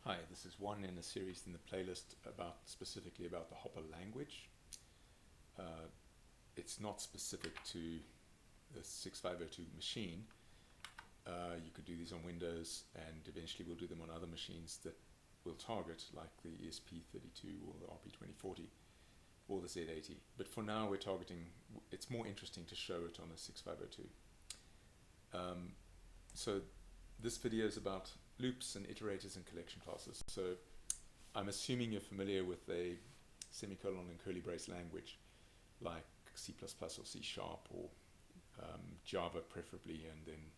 Hi, this is one in a series in the playlist specifically about the Hopper language. It's not specific to the 6502 machine. You could do these on Windows, and eventually we'll do them on other machines that we'll target, like the ESP32 or the RP2040 or the Z80. But for now we're targeting, it's more interesting to show it on a 6502. So this video is about loops and iterators and collection classes. So I'm assuming you're familiar with a semicolon and curly brace language like C++ or C# or Java preferably, and then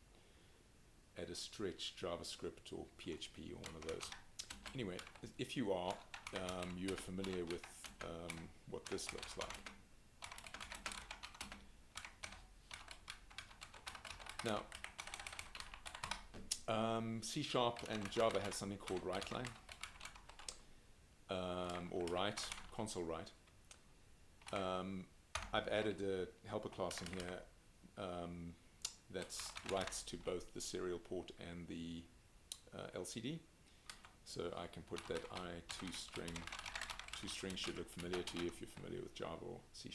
at a stretch JavaScript or PHP or one of those. Anyway, if you are, you are familiar with what this looks like. Now, C# and Java has something called writeline, or write, console write. I've added a helper class in here that writes to both the serial port and the LCD. So I can put that I2 string. Two strings should look familiar to you if you're familiar with Java or C#.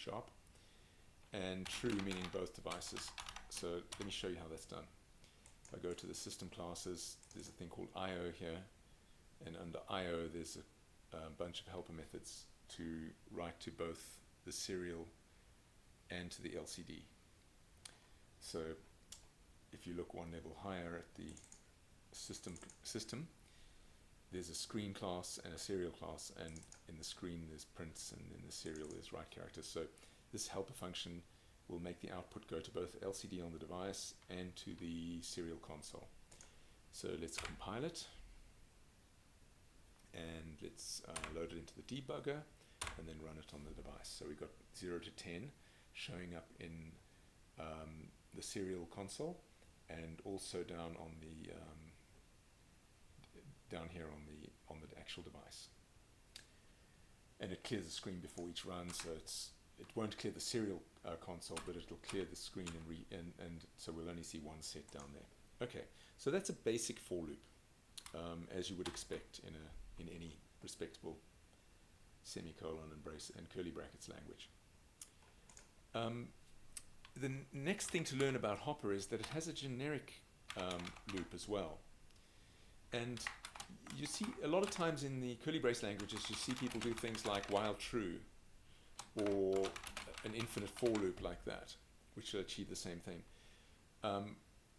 And true meaning both devices. So let me show you how that's done. If I go to the system classes, there's a thing called IO here, and under IO there's a bunch of helper methods to write to both the serial and to the LCD. So if you look one level higher at the system, there's a screen class and a serial class, and in the screen there's prints and in the serial there's write characters. So this helper function will make the output go to both LCD on the device and to the serial console. So let's compile it, and let's load it into the debugger and then run it on the device. So we've got 0 to 10 showing up in the serial console, and also down on the down here on the actual device. And it clears the screen before each run, so it won't clear the serial console, but it'll clear the screen, and so we'll only see one set down there. Okay, so that's a basic for loop, as you would expect in any respectable semicolon and brace and curly brackets language. The next thing to learn about Hopper is that it has a generic loop as well. And you see a lot of times in the curly brace languages, you see people do things like while true, or an infinite for loop like that, which will achieve the same thing.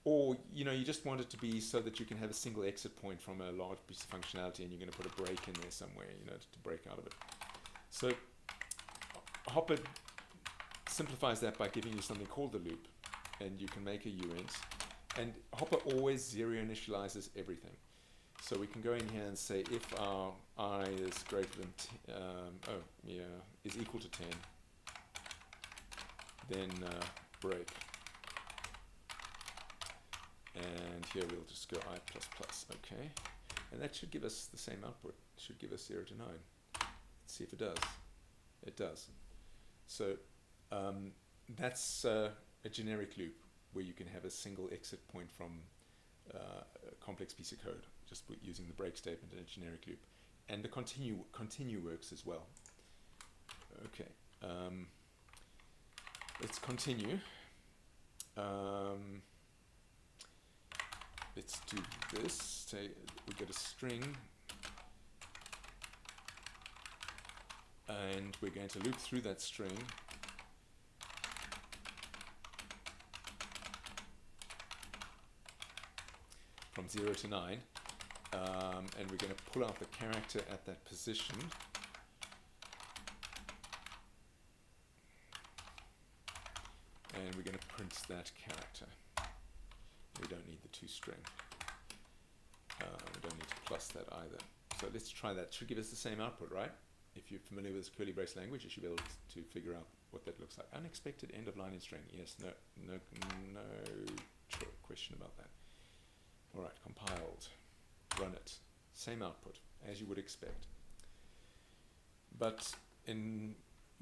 Or you just want it to be so that you can have a single exit point from a large piece of functionality, and you're going to put a break in there somewhere, to break out of it. So Hopper simplifies that by giving you something called the loop, and you can make a uint, and Hopper always zero initializes everything. So we can go in here and say if our I is greater than is equal to 10, then break. And here we'll just go I++, okay. And that should give us the same output. It should give us 0 to 9. Let's see if it does. It does. So that's a generic loop where you can have a single exit point from a complex piece of code, just using the break statement in a generic loop. And the continue works as well. Okay, let's continue. Let's do this. Say we get a string, and we're going to loop through that string. From 0 to 9, and we're going to pull out the character at that position. And we're going to print that character. We don't need the toString. We don't need to plus that either. So let's try that. It should give us the same output, right? If you're familiar with this curly brace language, you should be able to figure out what that looks like. Unexpected end of line in string. Yes, no question about that. All right, compiled, run it, same output as you would expect. But in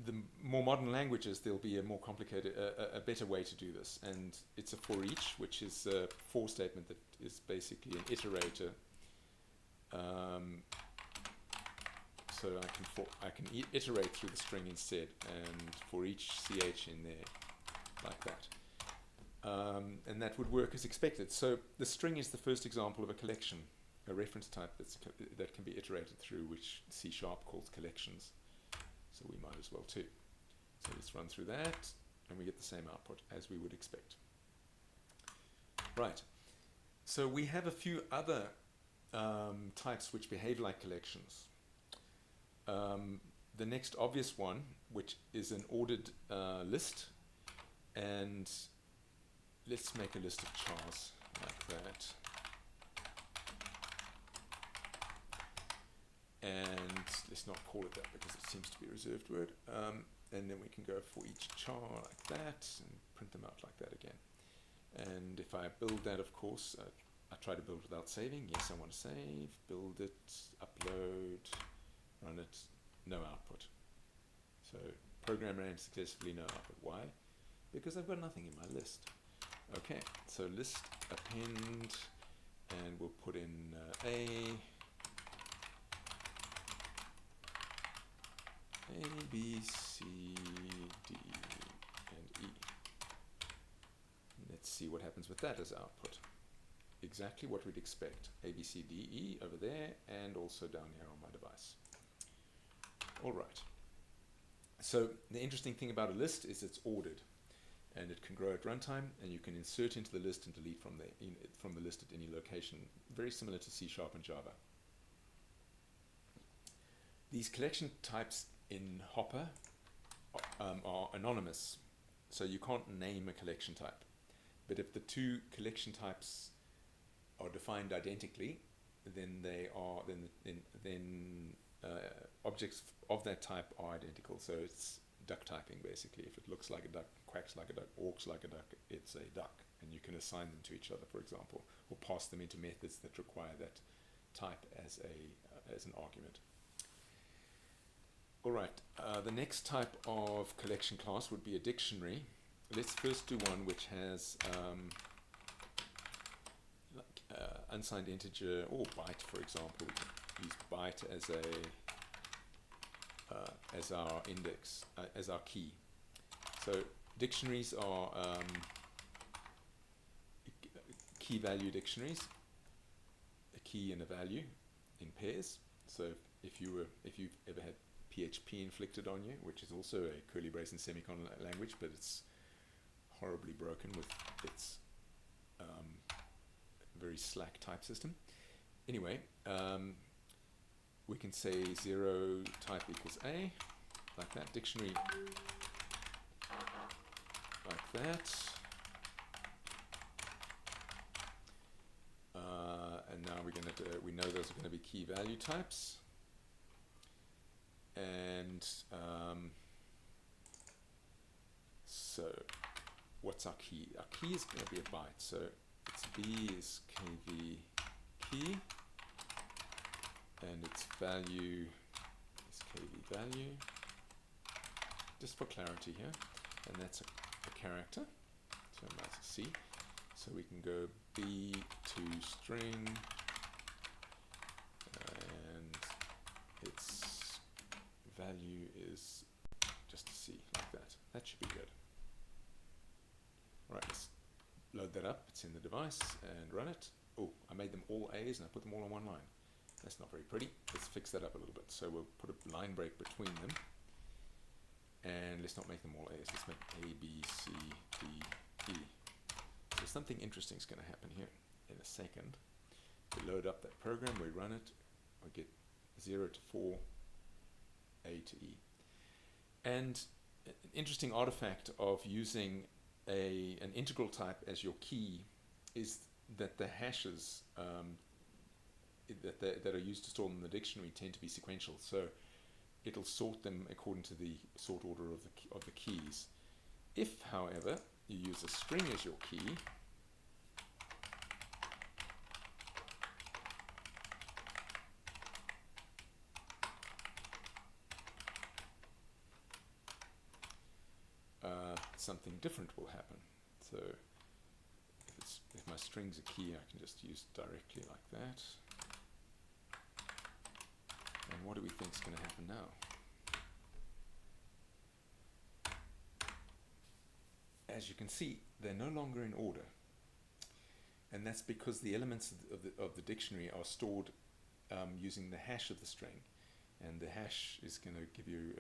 the more modern languages, there'll be a more complicated, a better way to do this, and it's a foreach, which is a for statement that is basically an iterator so I can iterate through the string instead, and for each ch in there, like that. And that would work as expected. So the string is the first example of a collection, a reference type that can be iterated through, which C# calls collections. So we might as well too. So let's run through that, and we get the same output as we would expect. Right. So we have a few other types which behave like collections. The next obvious one, which is an ordered list, and let's make a list of chars like that. And let's not call it that because it seems to be a reserved word. And then we can go for each char like that and print them out like that again. And if I build that, of course, I try to build without saving. Yes, I want to save, build it, upload, run it, no output. So program ran successfully, no output. Why? Because I've got nothing in my list. Okay, so list append, and we'll put in A, B, C, D, and E. Let's see what happens with that as output. Exactly what we'd expect. A, B, C, D, E over there, and also down here on my device. All right. So the interesting thing about a list is it's ordered, and it can grow at runtime, and you can insert into the list and delete from the list at any location. Very similar to C# and Java. These collection types in Hopper are anonymous, so you can't name a collection type. But if the two collection types are defined identically, then objects of that type are identical. So it's duck typing basically. If it looks like a duck, quacks like a duck, walks like a duck, it's a duck, and you can assign them to each other, for example, or pass them into methods that require that type as an argument. All right, the next type of collection class would be a dictionary. Let's first do one which has unsigned integer or byte, for example. We can use byte as our index, as our key. So dictionaries are key value dictionaries, a key and a value in pairs. So if you've ever had PHP inflicted on you, which is also a curly brace and semicolon language, but it's horribly broken with its very slack type system. Anyway, we can say 0 type equals A, like that, dictionary like that. And now we know those are going to be key value types. And so what's our key? Our key is going to be a byte. So its B is KV key, and its value is KV value, just for clarity here. And that's a character, so that's a C. So we can go B to string, and its value is just a C, like that. That should be good. Right, let's load that up. It's in the device and run it. Oh, I made them all A's and I put them all on one line. That's not very pretty. Let's fix that up a little bit. So we'll put a line break between them. And let's not make them all A's. Let's make A, B, C, D, E. So something interesting is going to happen here in a second. We load up that program, we run it, we get 0 to 4, A to E. And an interesting artifact of using an integral type as your key is that the hashes that are used to store them in the dictionary tend to be sequential. So it'll sort them according to the sort order of the keys. If, however, you use a string as your key, something different will happen. So if my string's a key, I can just use it directly like that. And what do we think is going to happen now? As you can see, they're no longer in order. And that's because the elements of the dictionary are stored using the hash of the string. And the hash is going to give you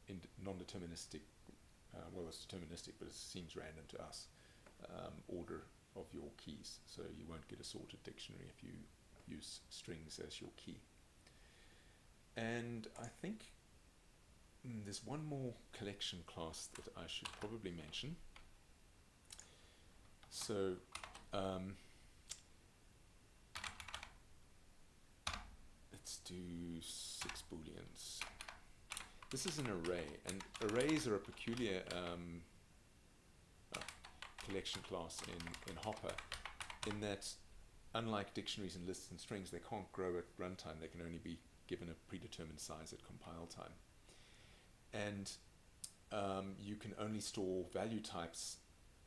a non-deterministic, well, it's deterministic, but it seems random to us, order of your keys. So you won't get a sorted dictionary if you use strings as your key. And I think there's one more collection class that I should probably mention. So let's do 6 booleans. This is an array, and arrays are a peculiar collection class in Hopper, in that unlike dictionaries and lists and strings, they can't grow at runtime. They can only be given a predetermined size at compile time. And you can only store value types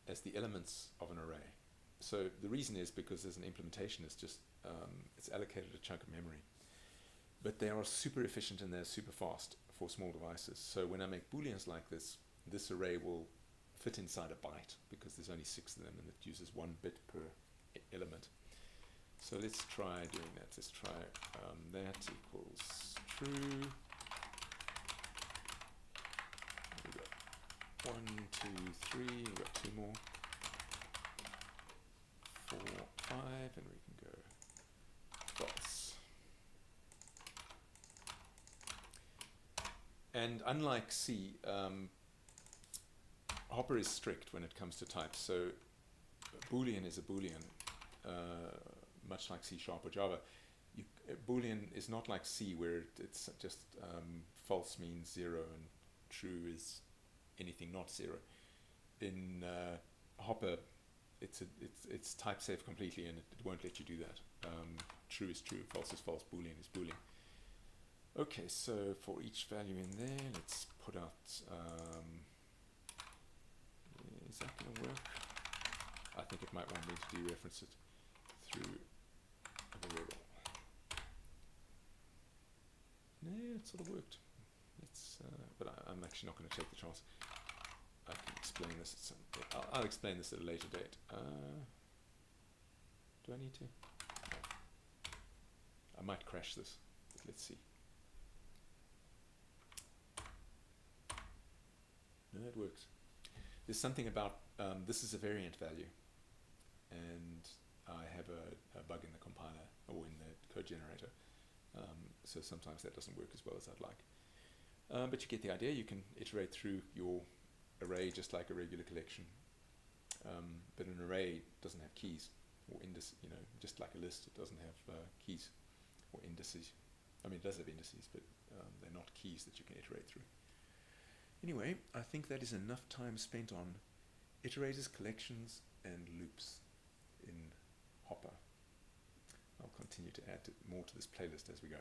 as the elements of an array. So the reason is because there's an implementation, it's just it's allocated a chunk of memory. But they are super efficient and they're super fast for small devices. So when I make booleans like this, this array will fit inside a byte because there's only 6 of them and it uses 1 bit per element. So let's try doing that. Let's try that equals true. We've got 1, 2, 3, we've got 2 more. 4, 5, and we can go false. And unlike C, Hopper is strict when it comes to types. So a Boolean is a Boolean, much like C# or Java. Boolean is not like C, where it's just false means 0 and true is anything not 0. In Hopper, it's type safe completely, and it won't let you do that. True is true, false is false, Boolean is Boolean. Okay, so for each value in there, let's put out, is that going to work? I think it might want me to dereference it through a variable. No, it sort of worked. It's, but I'm actually not going to take the chance. I can explain this at some, I'll explain this at a later date. Do I need to? No. I might crash this, but let's see. No, it works. There's something about, this is a variant value, and I have a bug in the compiler, or in the code generator, so sometimes that doesn't work as well as I'd like. But you get the idea. You can iterate through your array just like a regular collection, but an array doesn't have keys or indices, you know, just like a list, it doesn't have keys or indices. I mean, it does have indices, but they're not keys that you can iterate through. Anyway, I think that is enough time spent on iterators, collections, and loops in Hopper. I'll continue to add more to this playlist as we go.